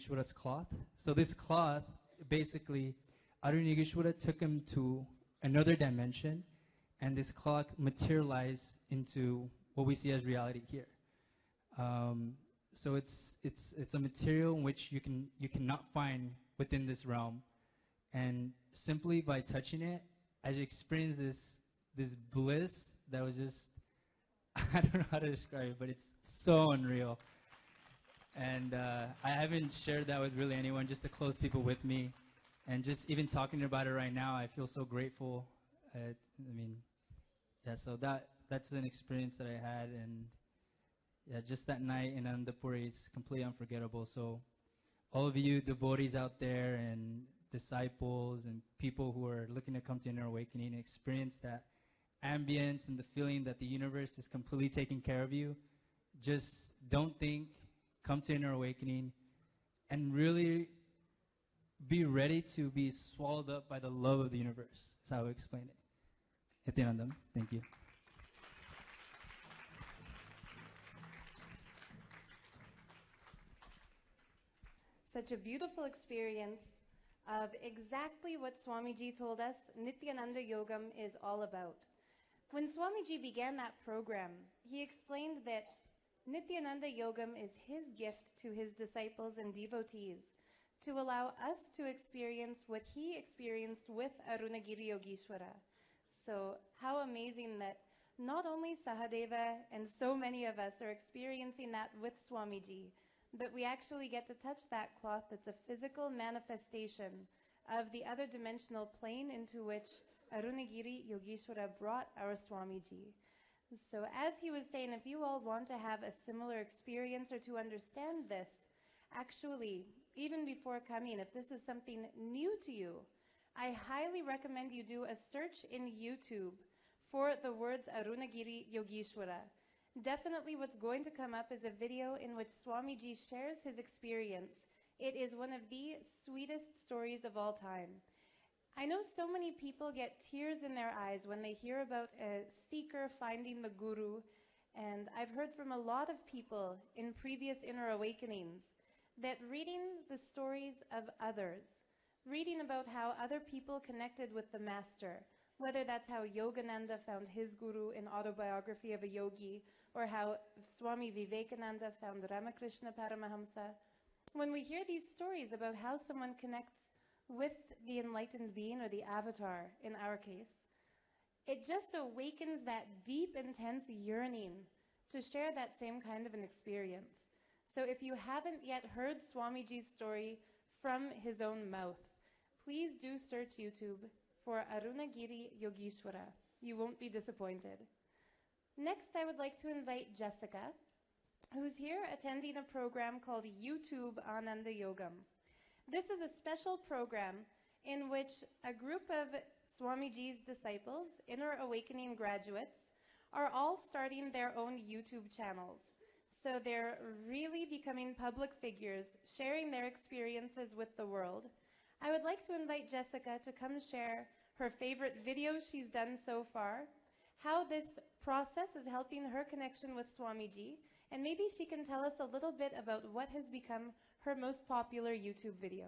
Yogeshwara's cloth. So this cloth, basically, Arun Yogeshwara took him to another dimension, and this cloth materialized into what we see as reality here. So it's a material in which you cannot find within this realm, and simply by touching it, I experienced this bliss that was just I don't know how to describe it, but it's so unreal. And I haven't shared that with really anyone, just the close people with me. And just even talking about it right now, I feel so grateful. I mean, yeah, so that's an experience that I had. And yeah, just that night in Anandapuri is completely unforgettable. So all of you devotees out there and disciples and people who are looking to come to inner awakening and experience that ambience and the feeling that the universe is completely taking care of you, just don't think, come to inner awakening, and really be ready to be swallowed up by the love of the universe. That's how I explain it. Nithyananda, thank you. Such a beautiful experience of exactly what Swamiji told us Nithyananda Yogam is all about. When Swamiji began that program, he explained that Nithyananda Yogam is his gift to his disciples and devotees to allow us to experience what he experienced with Arunagiri Yogeshwara. So how amazing that not only Sahadeva and so many of us are experiencing that with Swamiji, but we actually get to touch that cloth that's a physical manifestation of the other dimensional plane into which Arunagiri Yogeshwara brought our Swamiji. So as he was saying, if you all want to have a similar experience or to understand this, actually, even before coming, if this is something new to you, I highly recommend you do a search in YouTube for the words Arunagiri Yogeshwara. Definitely what's going to come up is a video in which Swamiji shares his experience. It is one of the sweetest stories of all time. I know so many people get tears in their eyes when they hear about a seeker finding the Guru, and I've heard from a lot of people in previous inner awakenings that reading the stories of others, reading about how other people connected with the Master, whether that's how Yogananda found his Guru in Autobiography of a Yogi, or how Swami Vivekananda found Ramakrishna Paramahamsa, when we hear these stories about how someone connects with the enlightened being, or the avatar in our case, it just awakens that deep, intense yearning to share that same kind of an experience. So if you haven't yet heard Swamiji's story from his own mouth, please do search YouTube for Arunagiri Yogeshwara. You won't be disappointed. Next, I would like to invite Jessica, who's here attending a program called YouTube Ananda Yogam. This is a special program in which a group of Swamiji's disciples, inner awakening graduates, are all starting their own YouTube channels. So they're really becoming public figures, sharing their experiences with the world. I would like to invite Jessica to come share her favorite video she's done so far, how this process is helping her connection with Swamiji, and maybe she can tell us a little bit about what has become her most popular YouTube video.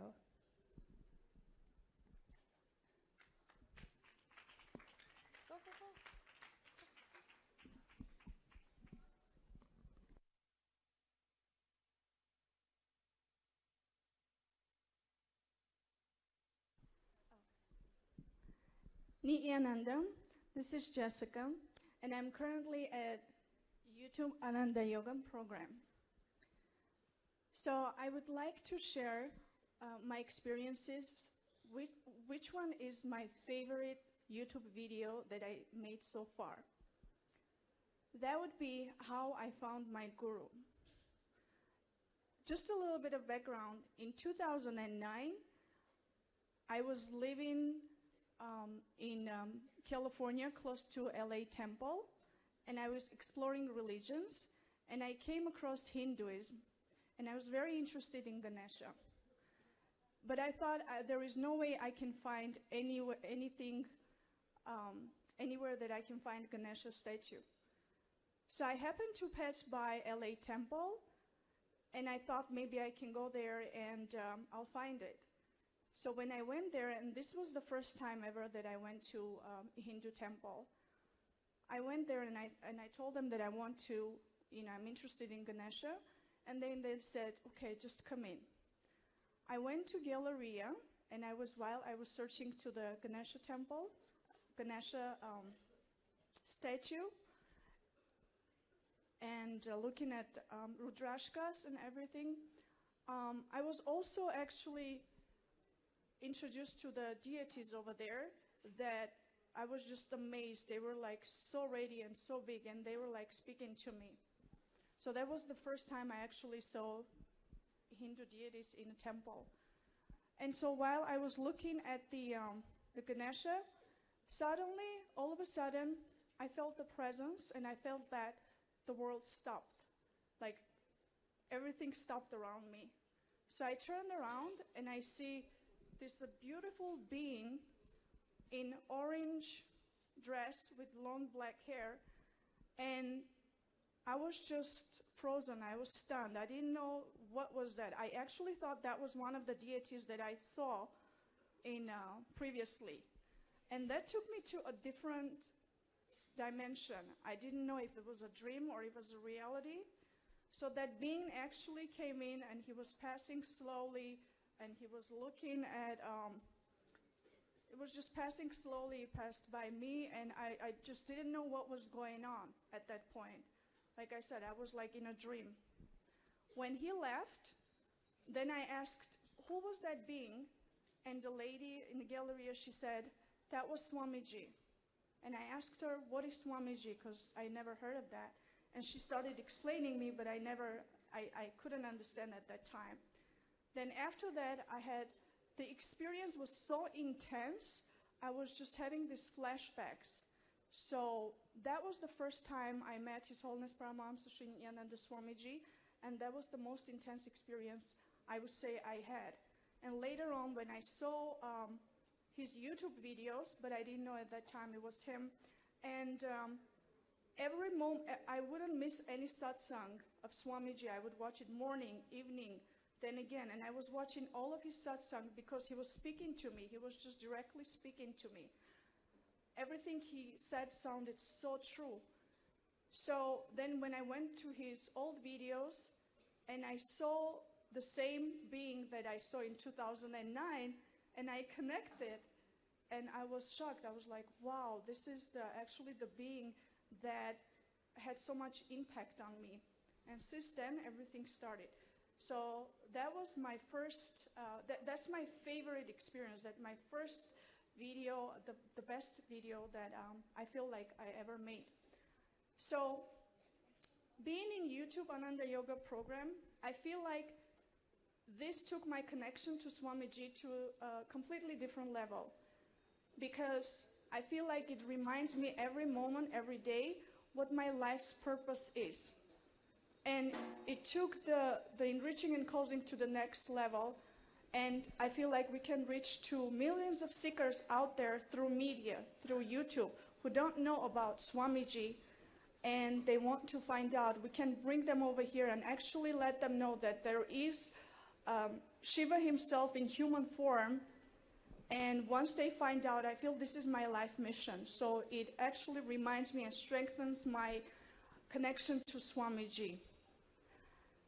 Nithyananda, this is Jessica, and I'm currently at YouTube Ananda Yogam program. So I would like to share my experiences. Which one is my favorite YouTube video that I made so far? That would be how I found my guru. Just a little bit of background. In 2009, I was living in California, close to LA Temple, and I was exploring religions, and I came across Hinduism, and I was very interested in Ganesha. But I thought there is no way I can find anything, anywhere that I can find Ganesha statue. So I happened to pass by LA Temple, And I thought maybe I can go there and I'll find it. So when I went there, and this was the first time ever that I went to a Hindu temple, I went there and I told them that I want to, I'm interested in Ganesha. And then they said, okay, just come in. I went to Galleria, and while I was searching to the Ganesha temple, Ganesha statue, and looking at Rudrashkas and everything, I was also actually introduced to the deities over there that I was just amazed. They were like so radiant, so big, and they were like speaking to me. So that was the first time I actually saw Hindu deities in a temple. And so while I was looking at the Ganesha, suddenly, all of a sudden, I felt the presence, and I felt that the world stopped. Like everything stopped around me. So I turned around and I see this beautiful being in orange dress with long black hair, and I was just frozen. I was stunned. I didn't know what was that. I actually thought that was one of the deities that I saw in previously, and that took me to a different dimension. I didn't know if it was a dream or if it was a reality. So that being actually came in, and he was passing slowly, and he was looking at, it was just passing slowly, passed by me, and I just didn't know what was going on at that point. Like I said, I was like in a dream. When he left, then I asked, who was that being? And the lady in the Galleria, she said, that was Swamiji. And I asked her, what is Swamiji? Because I never heard of that. And she started explaining me, but I couldn't understand at that time. Then after that, the experience was so intense, I was just having these flashbacks. So that was the first time I met His Holiness Paramahamsa Sri Nithyananda Swamiji, and that was the most intense experience I would say I had. And later on, when I saw his YouTube videos, but I didn't know at that time it was him, and every moment, I wouldn't miss any satsang of Swamiji. I would watch it morning, evening, then again, and I was watching all of his satsang because he was speaking to me. He was just directly speaking to me. Everything he said sounded so true. So then when I went to his old videos and I saw the same being that I saw in 2009, and I connected, and I was shocked. I was like, wow, this is actually the being that had so much impact on me. And since then, everything started. So that was my first, that's my favorite experience, that my first video, the best video that I feel like I ever made. So being in YouTube Ananda Yoga program, I feel like this took my connection to Swamiji to a completely different level, because I feel like it reminds me every moment, every day, what my life's purpose is. And it took the enriching and causing to the next level, and I feel like we can reach to millions of seekers out there through media, through YouTube, who don't know about Swamiji, and they want to find out. We can bring them over here and actually let them know that there is Shiva himself in human form. And once they find out, I feel this is my life mission. So it actually reminds me and strengthens my connection to Swamiji.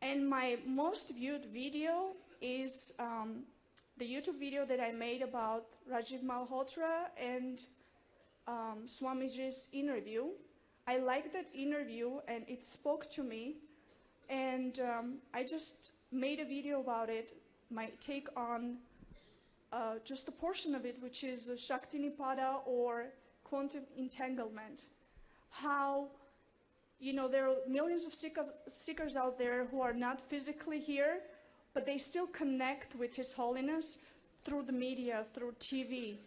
And my most viewed video is the YouTube video that I made about Rajiv Malhotra and Swamiji's interview. I liked that interview, and it spoke to me. And I just made a video about it, my take on just a portion of it, which is Shaktinipada, or quantum entanglement. How, there are millions of seekers out there who are not physically here, but they still connect with His Holiness through the media, through TV.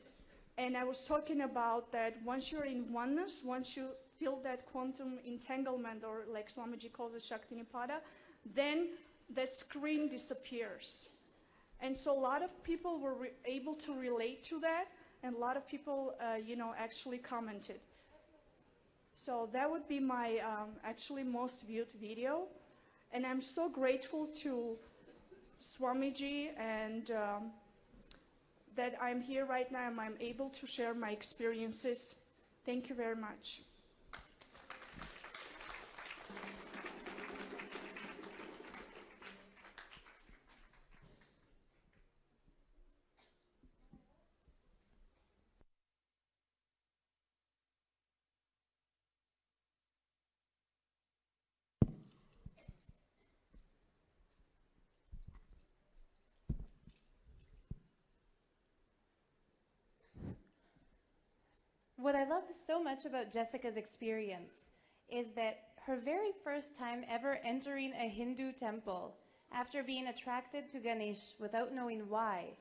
And I was talking about that once you're in oneness, once you feel that quantum entanglement, or like Swamiji calls it, Shaktinipada, then that screen disappears. And so a lot of people were able to relate to that, and a lot of people, actually commented. So that would be my actually most viewed video. And I'm so grateful to Swamiji and that I'm here right now and I'm able to share my experiences. Thank you very much. What I love so much about Jessica's experience is that her very first time ever entering a Hindu temple, after being attracted to Ganesh without knowing why,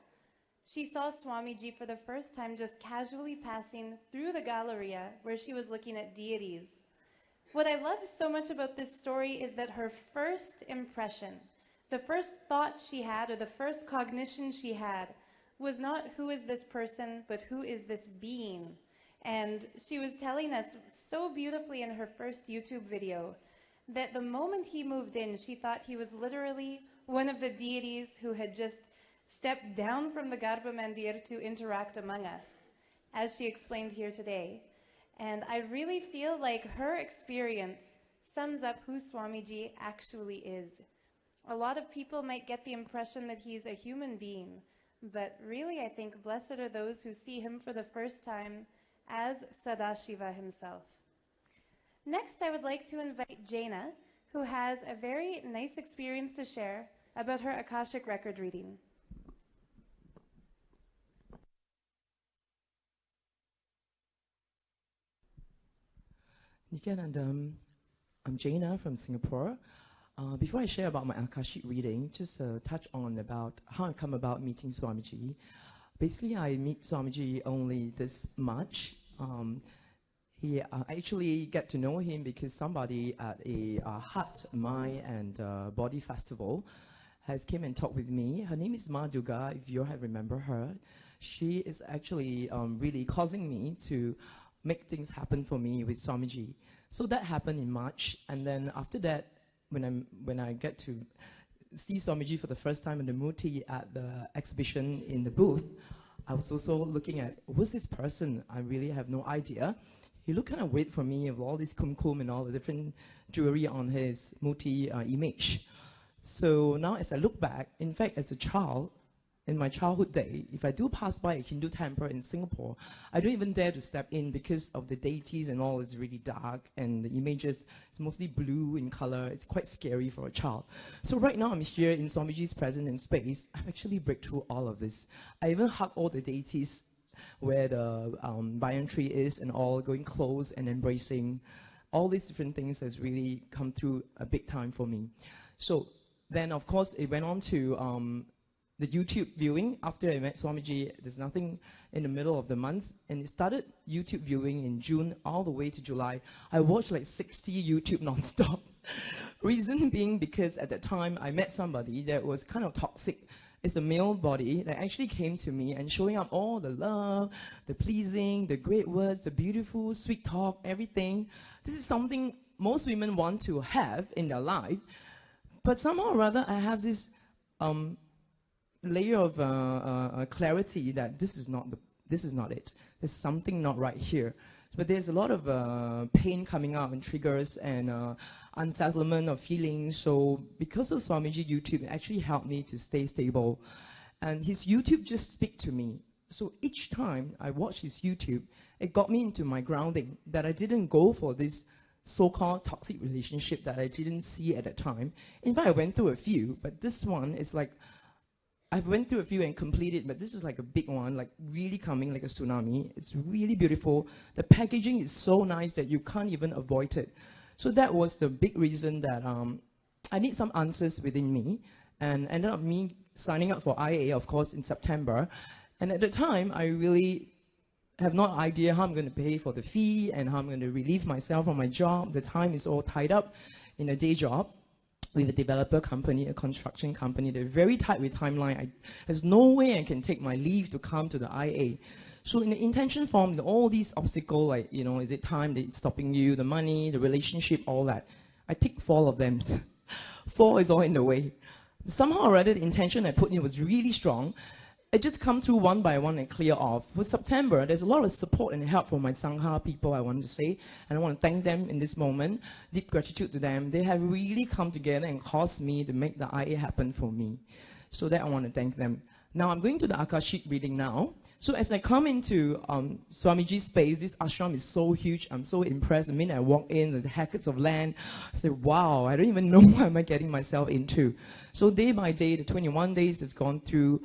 she saw Swamiji for the first time just casually passing through the Galleria where she was looking at deities. What I love so much about this story is that her first impression, the first thought she had, or the first cognition she had, was not who is this person, but who is this being. And she was telling us so beautifully in her first YouTube video that the moment he moved in, she thought he was literally one of the deities who had just stepped down from the Garbha Mandir to interact among us, as she explained here today. And I really feel like her experience sums up who Swamiji actually is. A lot of people might get the impression that he's a human being, but really I think blessed are those who see him for the first time as Sadashiva himself. Next, I would like to invite Jaina, who has a very nice experience to share about her Akashic record reading. Nithyananda, I'm Jaina from Singapore. Before I share about my Akashic reading, just touch on about how I come about meeting Swamiji. Basically, I meet Swamiji only this March. I actually get to know him because somebody at a heart, mind, and body festival has came and talked with me. Her name is Madhuga, if you have remember her. She is actually really causing me to make things happen for me with Swamiji. So that happened in March, and then after that, when I get to see Swamiji for the first time in the Murti at the exhibition in the booth, I was also looking at, who's this person? I really have no idea. He looked kind of weird for me with all this kumkum and all the different jewelry on his Murti image. So now as I look back, in fact, as a child, in my childhood day, if I do pass by a Hindu temple in Singapore, I don't even dare to step in because of the deities and all is really dark, and the images is mostly blue in color. It's quite scary for a child. So right now I'm here in Swamiji's presence in space. I've actually break through all of this. I even hug all the deities where the banyan tree is and all, going close and embracing. All these different things has really come through a big time for me. So then, of course, it went on to the YouTube viewing. After I met Swamiji, there's nothing in the middle of the month, and it started YouTube viewing in June all the way to July. I watched like 60 YouTube non-stop. Reason being because at that time I met somebody that was kind of toxic. It's a male body that actually came to me and showing up all the love, the pleasing, the great words, the beautiful, sweet talk, everything. This is something most women want to have in their life. But somehow or other, I have this layer of clarity that this is not it. There's something not right here. But there's a lot of pain coming out and triggers and unsettlement of feelings. So because of Swamiji YouTube, it actually helped me to stay stable. And his YouTube just speak to me. So each time I watch his YouTube, it got me into my grounding, that I didn't go for this so-called toxic relationship that I didn't see at that time. In fact, I went through a few, but this one is like, I've went through a few and completed, but this is like a big one, like really coming like a tsunami. It's really beautiful. The packaging is so nice that you can't even avoid it. So that was the big reason that I need some answers within me, and ended up me signing up for IA, of course, in September. And at the time, I really have no idea how I'm going to pay for the fee and how I'm going to relieve myself from my job. The time is all tied up in a day job with a developer company, a construction company. They're very tight with timeline. There's no way I can take my leave to come to the IA. So in the intention form, all these obstacles, like, you know, is it time that it's stopping you, the money, the relationship, all that. I tick 4 of them. 4 is all in the way. Somehow or other, the intention I put in was really strong. It just come through one by one and clear off. With September, there's a lot of support and help from my Sangha people, I want to say. And I want to thank them in this moment. Deep gratitude to them. They have really come together and caused me to make the IA happen for me. So that I want to thank them. Now I'm going to the Akashic reading now. So as I come into Swamiji's space, this ashram is so huge. I'm so impressed. The minute I walk in, there's hectares of land. I say, wow, I don't even know what am I getting myself into. So day by day, the 21 days has gone through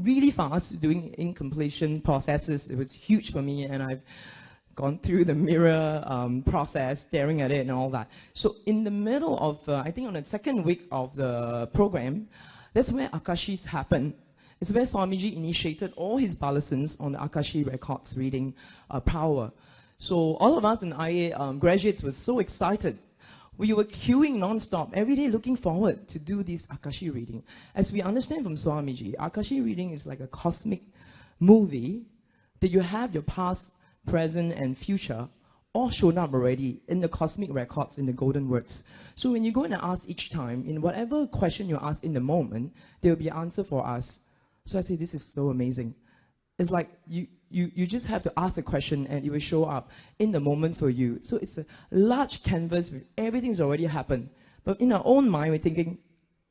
really fast, doing incompletion processes. It was huge for me, and I've gone through the mirror process, staring at it and all that. So in the middle of, I think on the second week of the program, that's where Akashis happened. It's where Swamiji initiated all his balasans on the Akashi records reading power. So all of us in IA graduates were so excited. We were queuing non-stop, every day looking forward to do this Akashi reading. As we understand from Swamiji, Akashi reading is like a cosmic movie that you have your past, present, and future all shown up already in the cosmic records in the golden words. So when you go and ask each time, in whatever question you ask in the moment, there will be an answer for us. So I say, this is so amazing. It's like you just have to ask a question and it will show up in the moment for you. So it's a large canvas with everything's already happened. But in our own mind, we're thinking,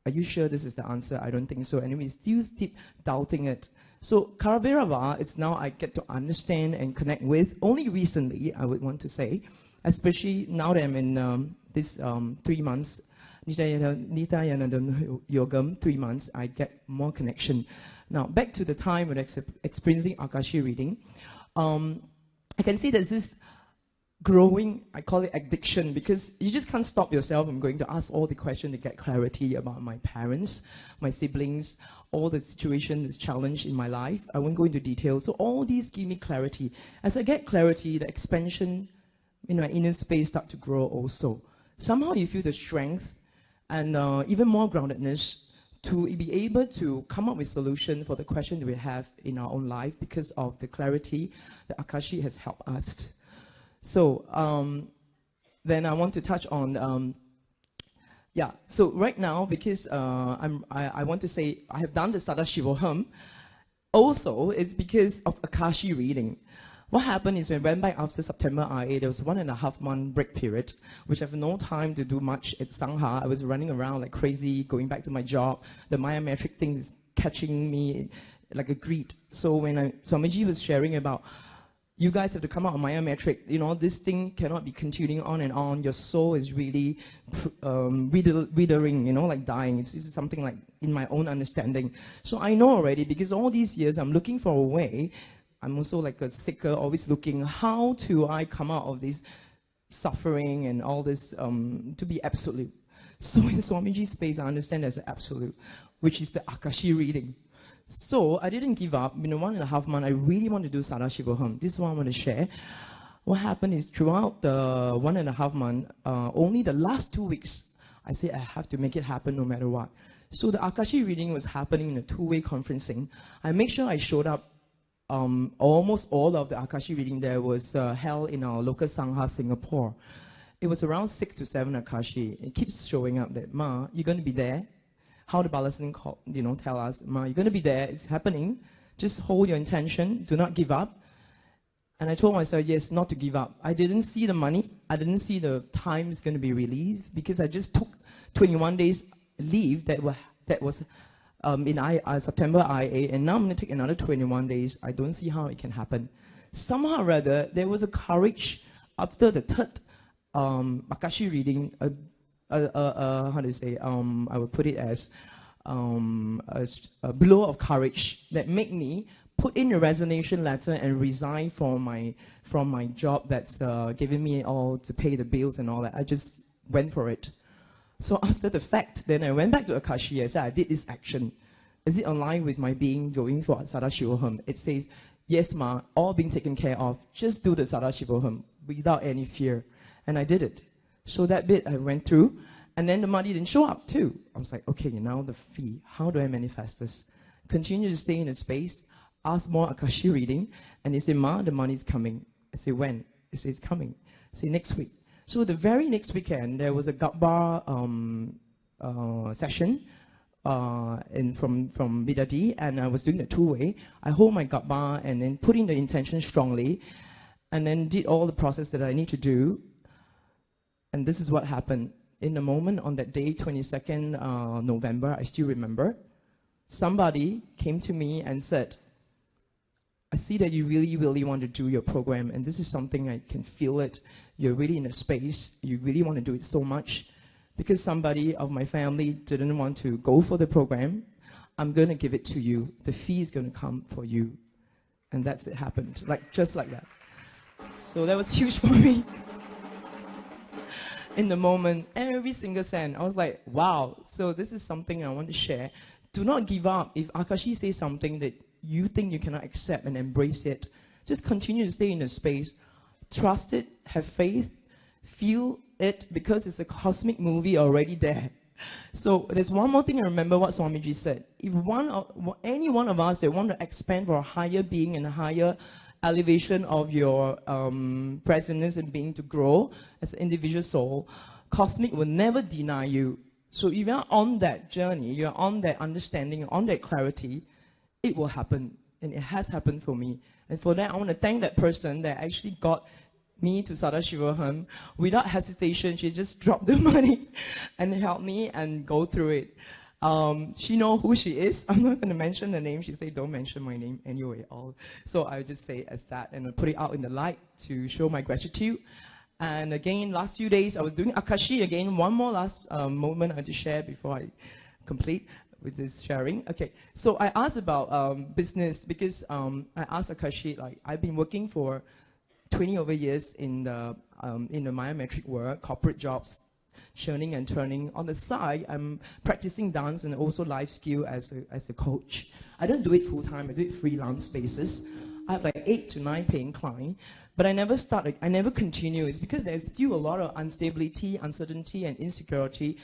are you sure this is the answer? I don't think so. And we still keep doubting it. So Karavirava, it's now I get to understand and connect with. Only recently, I would want to say, especially now that I'm in this 3 months, Nithyananda Yogam, 3 months, I get more connection. Now, back to the time when experiencing Akashi reading, I can see there's this growing, I call it addiction, because you just can't stop yourself from going to ask all the questions to get clarity about my parents, my siblings, all the situations, the challenge in my life. I won't go into details. So all these give me clarity. As I get clarity, the expansion in my inner space start to grow also. Somehow you feel the strength and even more groundedness to be able to come up with solution for the question that we have in our own life because of the clarity that Akashi has helped us. So then I want to touch on, so right now, because I want to say I have done the Paramashivoham, also it's because of Akashi reading. What happened is when I went back after September IA, there was a 1.5 month break period, which I have no time to do much at Sangha. I was running around like crazy, going back to my job. The Maya metric thing is catching me like a greed. So when Swamiji was sharing about, you guys have to come out of Maya metric, you know, this thing cannot be continuing on and on. Your soul is really withering, you know, like dying. It's something like in my own understanding. So I know already, because all these years I'm looking for a way. I'm also like a seeker, always looking, how do I come out of this suffering and all this to be absolute. So in Swamiji's space, I understand there's an absolute, which is the Akashi reading. So I didn't give up. In 1.5 months, I really want to do Paramashivoham. This is what I want to share. What happened is throughout the 1.5 months, only the last 2 weeks, I said I have to make it happen no matter what. So the Akashi reading was happening in a 2-way conferencing. I make sure I showed up. Almost all of the Akashi reading there was held in our local Sangha, Singapore. It was around 6 to 7 Akashi. It keeps showing up that, Ma, you're going to be there. How the Balasan tell us, Ma, you're going to be there. It's happening. Just hold your intention. Do not give up. And I told myself, yes, not to give up. I didn't see the money. I didn't see the time is going to be released because I just took 21 days leave that was in September IA, and now I'm going to take another 21 days. I don't see how it can happen. Somehow or other, there was a courage after the third Akashi reading, how do you say, I would put it as a blow of courage that made me put in a resignation letter and resign from my job that's giving me all to pay the bills and all that. I just went for it. So after the fact, then I went back to Akashi. I said, I did this action. Is it aligned with my being going for Paramashivoham? It says, yes, Ma, all being taken care of. Just do the Paramashivoham without any fear. And I did it. So that bit I went through. And then the money didn't show up too. I was like, okay, now the fee. How do I manifest this? Continue to stay in the space. Ask more Akashi reading. And they say, Ma, the money's coming. I say, when? They say, it's coming. I say, next week. So the very next weekend, there was a Gabbar session from Bidadi, and I was doing the two-way. I hold my gaba and then put in the intention strongly, and then did all the process that I need to do. And this is what happened. In the moment on that day, 22nd November, I still remember, somebody came to me and said, I see that you really, really want to do your program, and this is something I can feel it. You're really in a space. You really want to do it so much. Because somebody of my family didn't want to go for the program, I'm going to give it to you. The fee is going to come for you. And that's it happened, just like that. So that was huge for me. In the moment, every single cent, I was like, wow. So this is something I want to share. Do not give up. If Akashi says something that you think you cannot accept and embrace it, just continue to stay in the space. Trust it, have faith, feel it, because it's a cosmic movie already there. So there's one more thing I remember what Swamiji said. If any one of us that want to expand for a higher being and a higher elevation of your presence and being to grow as an individual soul, cosmic will never deny you. So if you're on that journey, you're on that understanding, on that clarity, it will happen. And it has happened for me. And for that, I want to thank that person that actually got me to Paramashivoham. Without hesitation, she just dropped the money and helped me and go through it. She knows who she is. I'm not going to mention the name. She said, don't mention my name anyway. So I'll just say as that, and I'll put it out in the light to show my gratitude. And again, last few days, I was doing Akashi again. One more last moment I want to share before I complete with this sharing. Okay, so I asked about business, because I asked Akashi, I've been working for 20 over years in the biometric world, corporate jobs, churning and turning. On the side, I'm practicing dance and also life skill as a coach. I don't do it full time. I do it freelance basis. I have 8 to 9 paying clients, but I never start. I never continue. It's because there's still a lot of instability, uncertainty, and insecurity.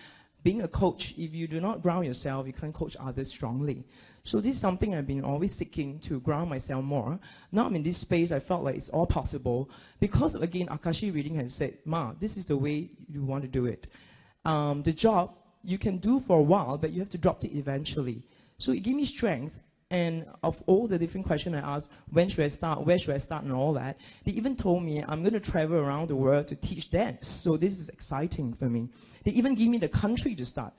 Being a coach, if you do not ground yourself, you can't coach others strongly. So this is something I've been always seeking to ground myself more. Now I'm in this space, I felt like it's all possible. Because, again, Akashi reading has said, Ma, this is the way you want to do it. The job, you can do for a while, but you have to drop it eventually. So it gave me strength. And of all the different questions I asked, when should I start, where should I start, and all that, they even told me I'm going to travel around the world to teach dance. So this is exciting for me. They even give me the country to start.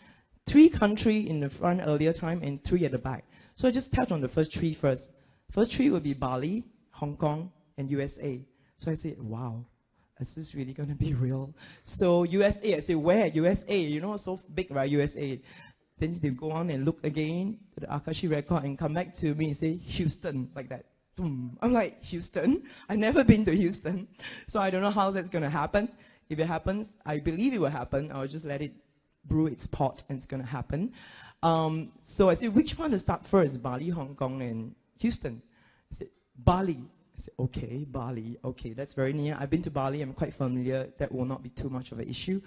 3 countries in the front earlier time and 3 at the back. So I just touch on the first 3 first. First 3 will be Bali, Hong Kong, and USA. So I said, wow, is this really going to be real? So USA, I said, where? USA, you know, so big, right, USA. Then they go on and look again at the Akashi record and come back to me and say, Houston, like that. Boom. I'm like, Houston? I've never been to Houston. So I don't know how that's going to happen. If it happens, I believe it will happen. I'll just let it brew its pot and it's going to happen. So I said, which one to start first? Bali, Hong Kong, and Houston? I said, Bali. I said, okay, Bali. Okay, that's very near. I've been to Bali. I'm quite familiar. That will not be too much of an issue.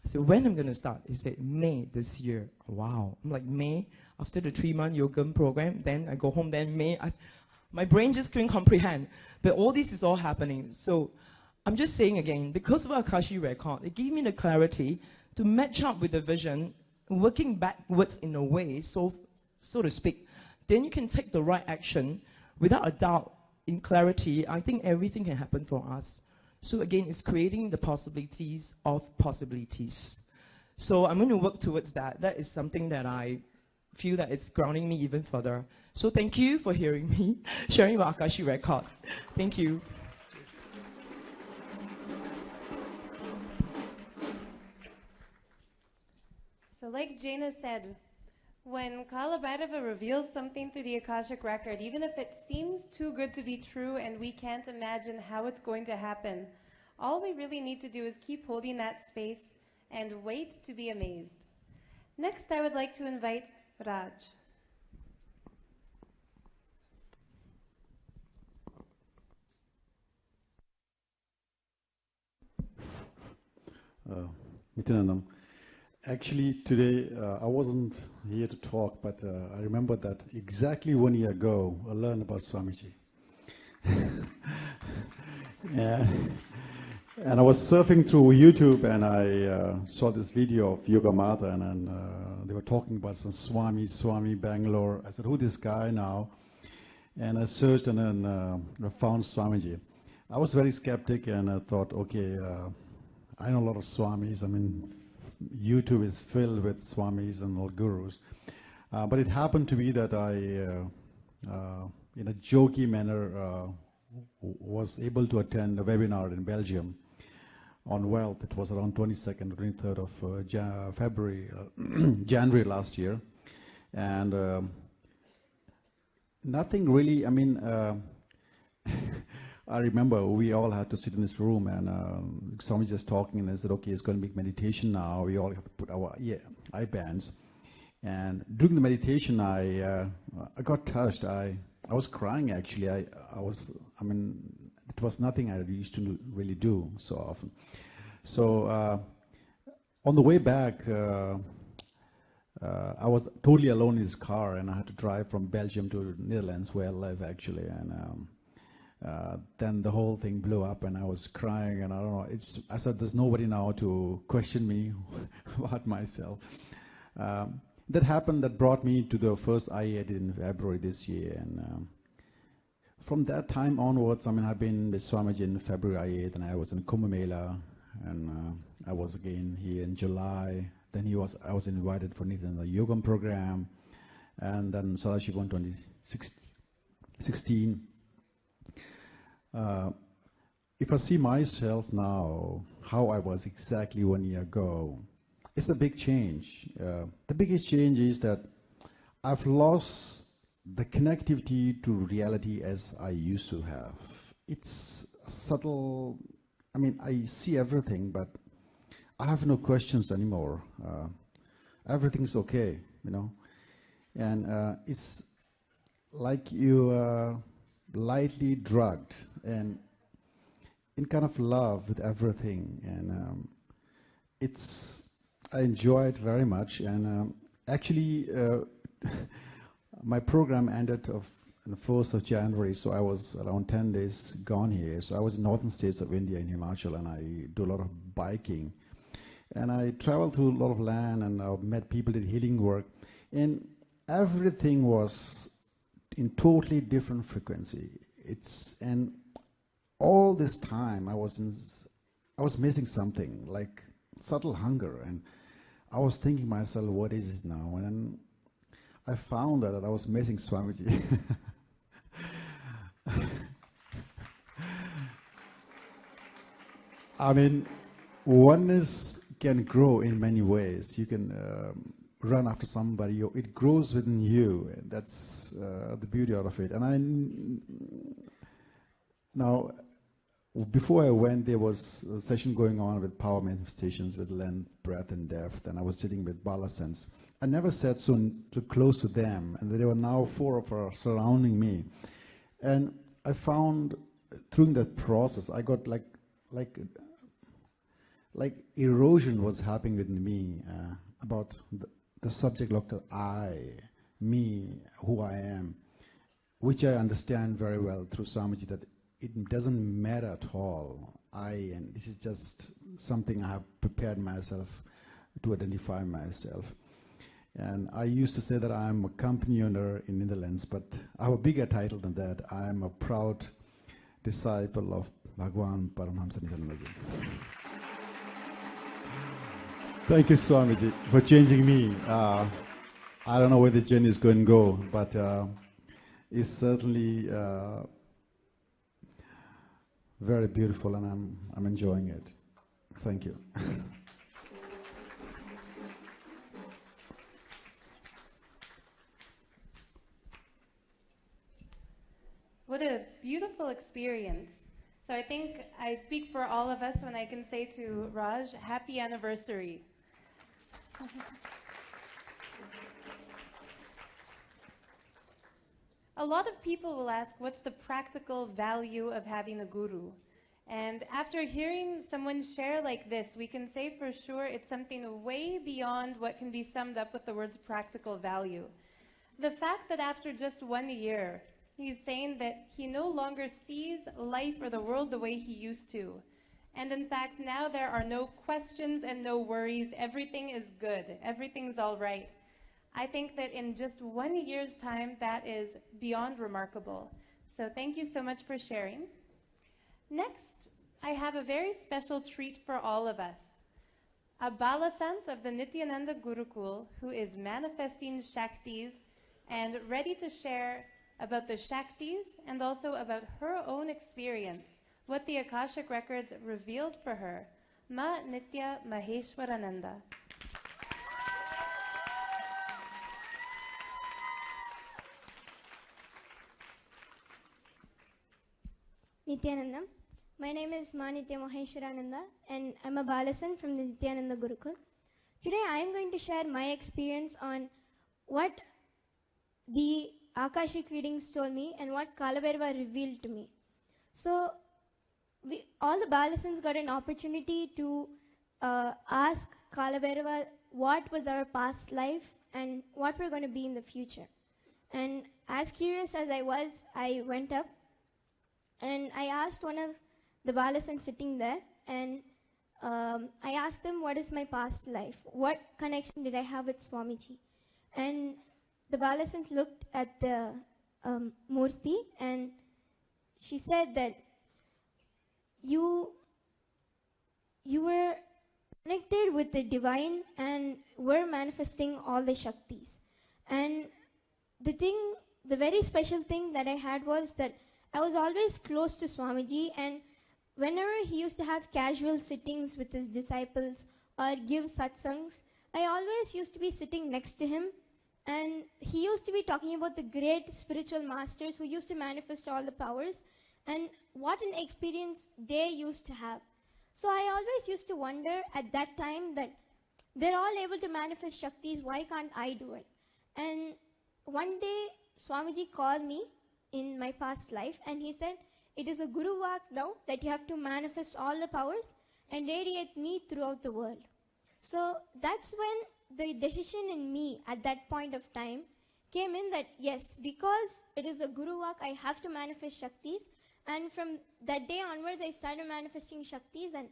I said, when I'm going to start? He said, May this year. Wow. I'm like, May? After the 3-month yoga program, then I go home, then May. My brain just couldn't comprehend. But all this is all happening. So I'm just saying again, because of Akashi record, it gave me the clarity to match up with the vision, working backwards in a way, so to speak. Then you can take the right action without a doubt. In clarity, I think everything can happen for us. So again, it's creating the possibilities of possibilities. So I'm going to work towards that. That is something that I feel that it's grounding me even further. So thank you for hearing me, sharing about Akashi record. Thank you. So like Jaina said, when Kala Bhairava reveals something through the Akashic record, even if it seems too good to be true and we can't imagine how it's going to happen, all we really need to do is keep holding that space and wait to be amazed. Next, I would like to invite Raj. Nithyananda. Actually, today I wasn't here to talk, but I remember that exactly 1 year ago, I learned about Swamiji. Yeah. And I was surfing through YouTube and I saw this video of Yoga Mata and they were talking about some Swami Bangalore. I said, who this guy now? And I searched and then I found Swamiji. I was very skeptic and I thought, okay, I know a lot of Swamis. I mean, YouTube is filled with Swamis and all gurus. But it happened to be that I, in a jokey manner, was able to attend a webinar in Belgium on wealth. It was around 22nd, 23rd of February, January last year. And nothing really, I mean, I remember we all had to sit in this room and somebody just talking and they said, okay, it's going to be meditation now. We all have to put our eye bands. And during the meditation, I got touched. I was crying actually. I mean, it was nothing I used to really do so often. So on the way back, I was totally alone in his car, and I had to drive from Belgium to Netherlands, where I live actually. And then the whole thing blew up, and I was crying. And I don't know. I said, "There's nobody now to question me about myself." That happened. That brought me to the first IA I did in February this year, and from that time onwards, I mean, I've been with Swamiji in February IA, then I was in Kumbh Mela, and I was again here in July. Then I was invited for Nithyananda Yogam program, and then Sadashivam 2016. If I see myself now, how I was exactly 1 year ago, it's a big change. The biggest change is that I've lost the connectivity to reality as I used to have. It's subtle. I mean, I see everything, but I have no questions anymore. Everything's okay, you know. And it's like you are lightly drugged and in kind of love with everything. And I enjoy it very much. And actually, my program ended on the 1st of January, so I was around 10 days gone here. So I was in northern states of India, in Himachal, and I do a lot of biking. And I traveled through a lot of land, and I met people, did healing work. And everything was in totally different frequency. And all this time I was missing something, like subtle hunger. And I was thinking myself, what is it now? And then I found that I was missing Swamiji. I mean, oneness can grow in many ways. You can run after somebody, it grows within you, and that's the beauty out of it. And now, before I went, there was a session going on with power manifestations with length, breadth, and depth, and I was sitting with Bala Sense. I never sat so close to them, and there were now 4 of us surrounding me. And I found, through that process, I got like erosion was happening within me about the subject local I, me, who I am, which I understand very well through Swamiji, that it doesn't matter at all. And this is just something I have prepared myself to identify myself. And I used to say that I'm a company owner in Netherlands, but I have a bigger title than that. I am a proud disciple of Bhagwan Paramahamsa Nithyananda. Thank you, Swamiji, for changing me. I don't know where the journey is going to go, but it's certainly very beautiful, and I'm enjoying it. Thank you. What a beautiful experience. So I think I speak for all of us when I can say to Raj, happy anniversary. A lot of people will ask, what's the practical value of having a guru? And after hearing someone share like this, we can say for sure it's something way beyond what can be summed up with the words practical value. The fact that after just 1 year, he's saying that he no longer sees life or the world the way he used to. And in fact, now there are no questions and no worries. Everything is good. Everything's all right. I think that in just 1 year's time, that is beyond remarkable. So thank you so much for sharing. Next, I have a very special treat for all of us. A Balasant of the Nithyananda Gurukul who is manifesting Shaktis and ready to share about the Shaktis and also about her own experience, what the Akashic Records revealed for her. Ma Nithya Maheshwarananda. Nithyananda. My name is Ma Nithya Maheshwarananda and I'm a Balasan from the Nithyananda Gurukul. Today I am going to share my experience on what the Akashic readings told me and what Kalabhairava revealed to me. So, all the Balasans got an opportunity to ask Kalabhairava what was our past life and what we're going to be in the future. And as curious as I was, I went up and I asked one of the Balasans sitting there, and I asked them, what is my past life? What connection did I have with Swamiji? And the Balasans looked at the Murti and she said that you were connected with the divine and were manifesting all the Shaktis. And the very special thing that I had was that I was always close to Swamiji, and whenever he used to have casual sittings with his disciples or give satsangs, I always used to be sitting next to him, and he used to be talking about the great spiritual masters who used to manifest all the powers and what an experience they used to have. So I always used to wonder at that time that they're all able to manifest Shaktis, why can't I do it? And one day Swamiji called me in my past life and he said, it is a Guru Vak now that you have to manifest all the powers and radiate me throughout the world. So that's when the decision in me at that point of time came in that yes, because it is a Guru Vak, I have to manifest Shaktis. And from that day onwards, I started manifesting Shaktis. And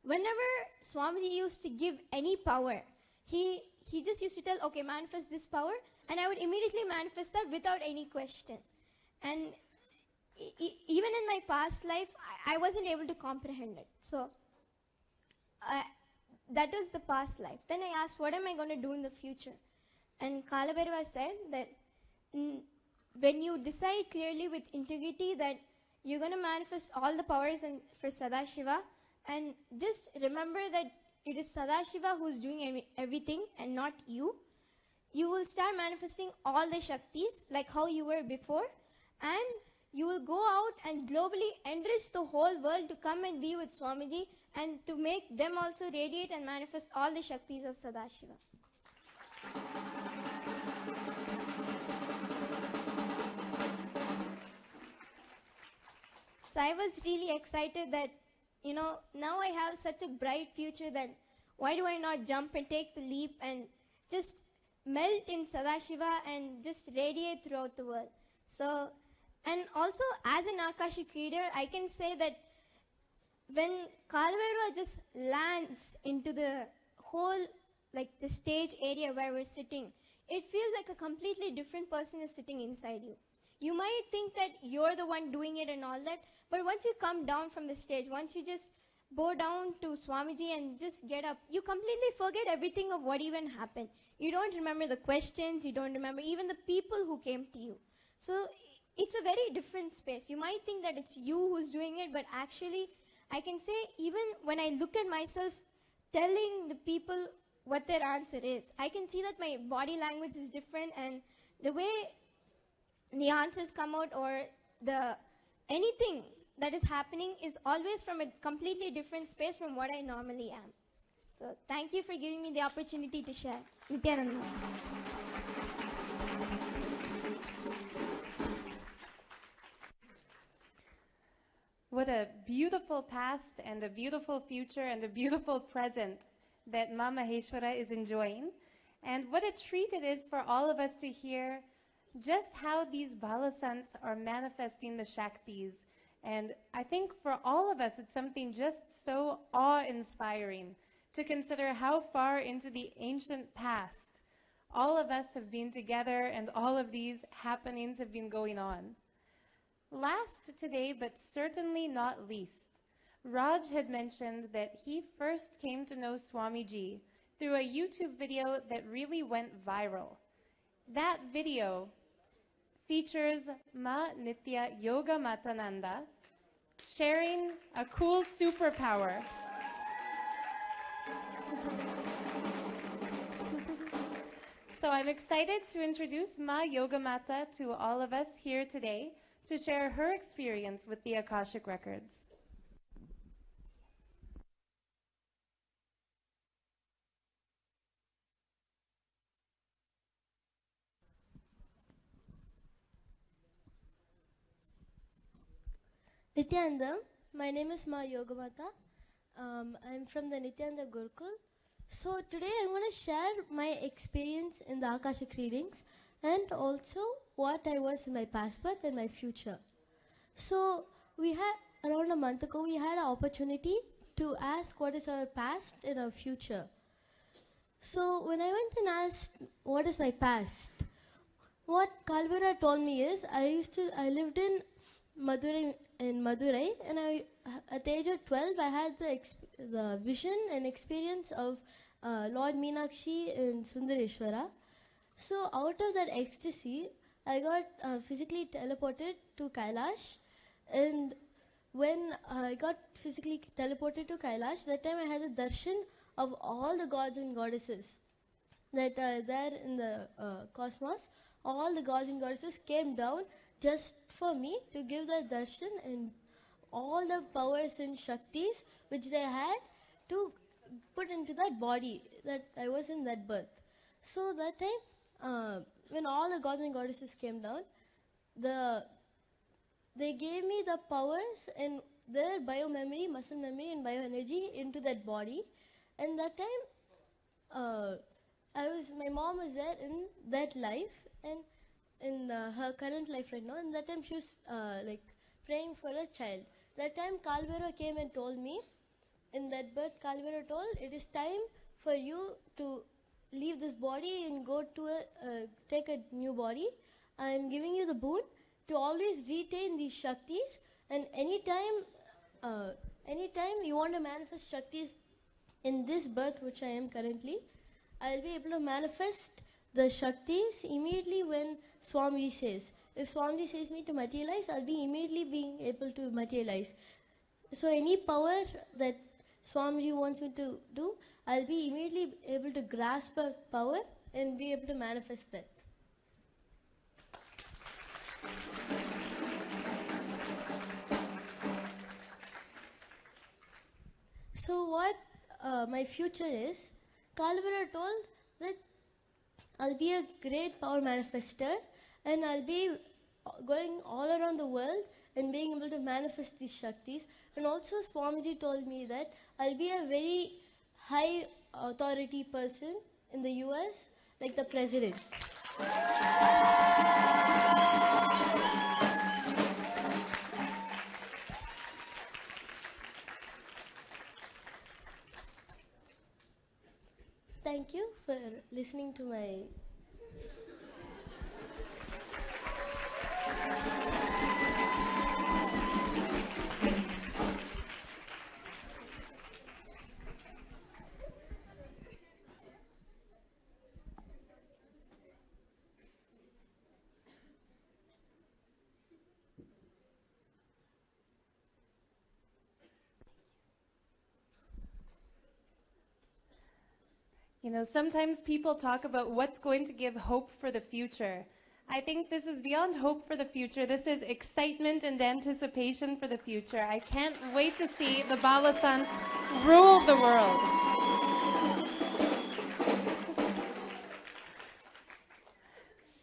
whenever Swamiji used to give any power, he just used to tell, okay, manifest this power. And I would immediately manifest that without any question. And even in my past life, I wasn't able to comprehend it. So that was the past life. Then I asked, what am I going to do in the future? And Kalabhairava said that when you decide clearly with integrity that you're going to manifest all the powers for Sadashiva, and just remember that it is Sadashiva who's doing everything and not you. You will start manifesting all the Shaktis like how you were before, and you will go out and globally enrich the whole world to come and be with Swamiji and to make them also radiate and manifest all the Shaktis of Sadashiva. So I was really excited that, now I have such a bright future that why do I not jump and take the leap and just melt in Sadashiva and just radiate throughout the world. So, and also as an Akashic reader, I can say that when Kalabhairava just lands into the whole, like the stage area where we're sitting, it feels like a completely different person is sitting inside you. You might think that you're the one doing it and all that, but once you come down from the stage, once you just bow down to Swamiji and just get up, you completely forget everything of what even happened. You don't remember the questions, you don't remember even the people who came to you. So it's a very different space. You might think that it's you who's doing it, but actually I can say even when I look at myself telling the people what their answer is, I can see that my body language is different and the way the answers come out or anything that is happening is always from a completely different space from what I normally am. So thank you for giving me the opportunity to share. Nithyananda. What a beautiful past and a beautiful future and a beautiful present that Ma Maheshwara is enjoying. And what a treat it is for all of us to hear just how these Balasants are manifesting the Shaktis And I think for all of us, it's something just so awe-inspiring to consider how far into the ancient past all of us have been together and all of these happenings have been going on. Last today, but certainly not least, Raj had mentioned that he first came to know Swamiji through a YouTube video that really went viral. That video features Ma Nithya Yoga Matananda sharing a cool superpower. So I'm excited to introduce Ma Yoga Mata to all of us here today to share her experience with the Akashic Records. Nithyananda, my name is Ma Yogamata. I'm from the Nithyananda Gurukul. So today I'm going to share my experience in the Akashic readings and also what I was in my past birth and my future. So we had, around a month ago, we had an opportunity to ask what is our past and our future. So when I went and asked what is my past, what Kalvira told me is I lived in Madurai, and at the age of 12 I had the vision and experience of Lord Meenakshi and Sundareshwara. So out of that ecstasy, I got physically teleported to Kailash, and when I got physically teleported to Kailash, that time I had a darshan of all the gods and goddesses that are there in the cosmos. All the gods and goddesses came down just for me to give the darshan and all the powers and shaktis which they had to put into that body that I was in that birth. So that time, when all the gods and goddesses came down, they gave me the powers and their bio-memory, muscle memory and bioenergy into that body. And that time, my mom was there in that life and in her current life right now. And that time she was like praying for a child. That time Kalvera came and told me, in that birth Kalvera told, it is time for you to leave this body and go to take a new body. I am giving you the boon to always retain these Shaktis, and anytime you want to manifest Shaktis in this birth which I am currently, I will be able to manifest the Shaktis immediately when Swamiji says. If Swamiji says me to materialize, I'll be immediately being able to materialize. So any power that Swamiji wants me to do, I'll be immediately able to grasp a power and be able to manifest that. So what my future is, Kalvera told that I'll be a great power manifester and I'll be going all around the world and being able to manifest these Shaktis. And also Swamiji told me that I'll be a very high authority person in the US, like the president. Thank you for listening to my You know, sometimes people talk about what's going to give hope for the future. I think this is beyond hope for the future. This is excitement and anticipation for the future. I can't wait to see the Balasan rule the world.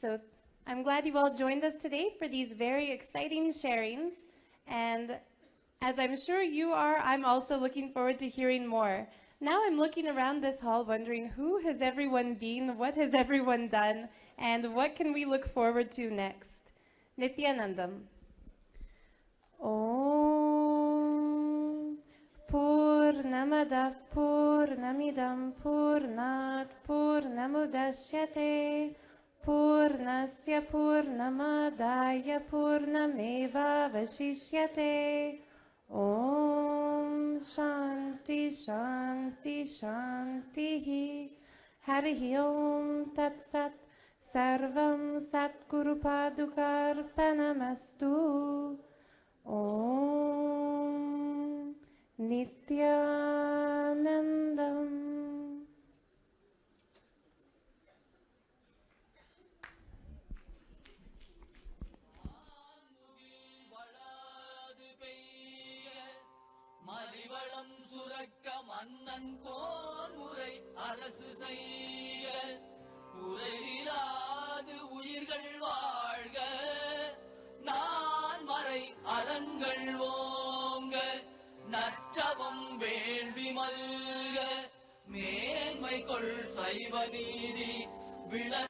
So I'm glad you all joined us today for these very exciting sharings. And as I'm sure you are, I'm also looking forward to hearing more. Now I'm looking around this hall wondering who has everyone been, what has everyone done, and what can we look forward to next? Nithyanandam. Om. Purnamadah Purnamidam Purnat Purnamudashyate Purnasya Purnamadaya Purnameva Vashishyate. Om Shanti Shanti Shanti. Harihi Om Tat Sat. Sarvam Satguru Padukarpanamastu. Om Nithyanandam. மலிவளம் சுரக்க மன்னன் கோன்முறை அரசு செய்ய குறையிலாது உயிர்கள் வாழ்க நான் மறை அறங்கள் ஓங்க நற்றவம் வேள்வி மல்க மேன்மை கொள் சைவ நீதி விளங்க